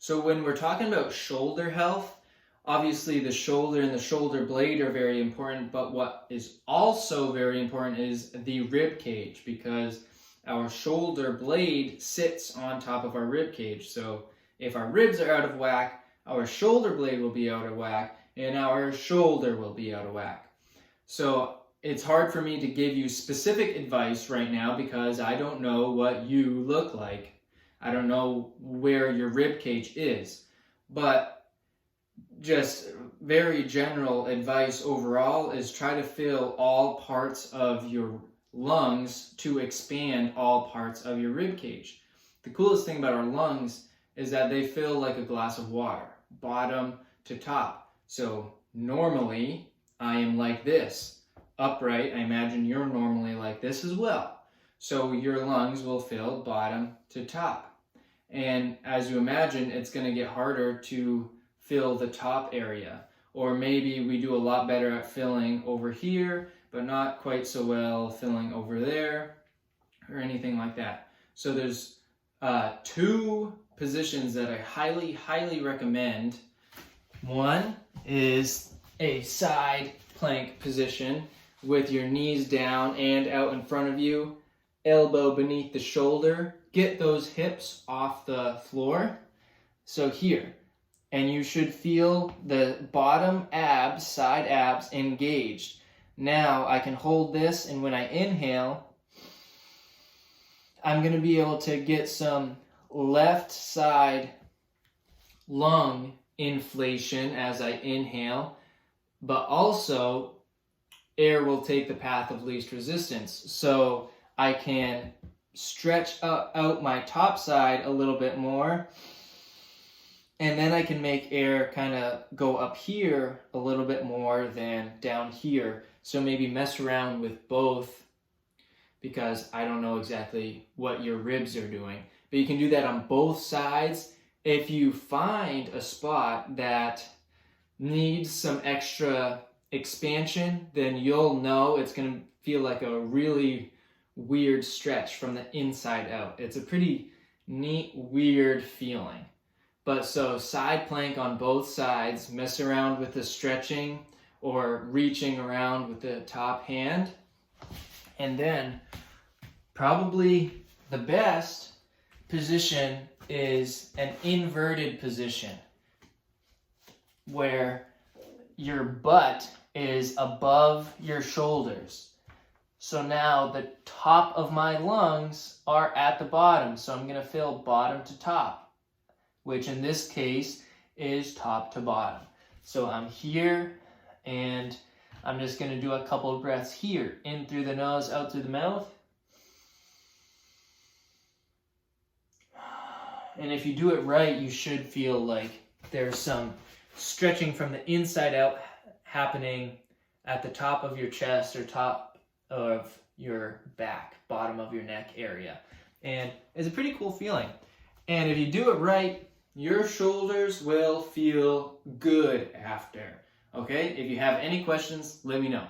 So when we're talking about shoulder health, obviously the shoulder and the shoulder blade are very important, but what is also very important is the rib cage, because our shoulder blade sits on top of our rib cage. So if our ribs are out of whack, our shoulder blade will be out of whack, and our shoulder will be out of whack. So it's hard for me to give you specific advice right now because I don't know what you look like. I don't know where your rib cage is, but just very general advice overall is try to fill all parts of your lungs to expand all parts of your rib cage. The coolest thing about our lungs is that they fill like a glass of water, bottom to top. So normally I am like this, upright. I imagine you're normally like this as well. So your lungs will fill bottom to top. And as you imagine, it's going to get harder to fill the top area. Or maybe we do a lot better at filling over here, but not quite so well filling over there or anything like that. So there's two positions that I highly, highly recommend. One is a side plank position with your knees down and out in front of you, elbow beneath the shoulder. Get those hips off the floor. So here, and you should feel the bottom abs, side abs engaged. Now I can hold this, and when I inhale, I'm going to be able to get some left side lung inflation as I inhale, but also air will take the path of least resistance. So I can stretch out my top side a little bit more, and then I can make air kind of go up here a little bit more than down here. So maybe mess around with both, because I don't know exactly what your ribs are doing, but you can do that on both sides. If you find a spot that needs some extra expansion, then you'll know it's going to feel like a really weird stretch from the inside out. It's a pretty neat, weird feeling. But so side plank on both sides, mess around with the stretching or reaching around with the top hand. And then probably the best position is an inverted position where your butt is above your shoulders. So now the top of my lungs are at the bottom. So I'm going to fill bottom to top, which in this case is top to bottom. So I'm here, and I'm just going to do a couple of breaths here. In through the nose, out through the mouth. And if you do it right, you should feel like there's some stretching from the inside out happening at the top of your chest or top of your back, bottom of your neck area. And it's a pretty cool feeling. And if you do it right, your shoulders will feel good after. Okay? If you have any questions, let me know.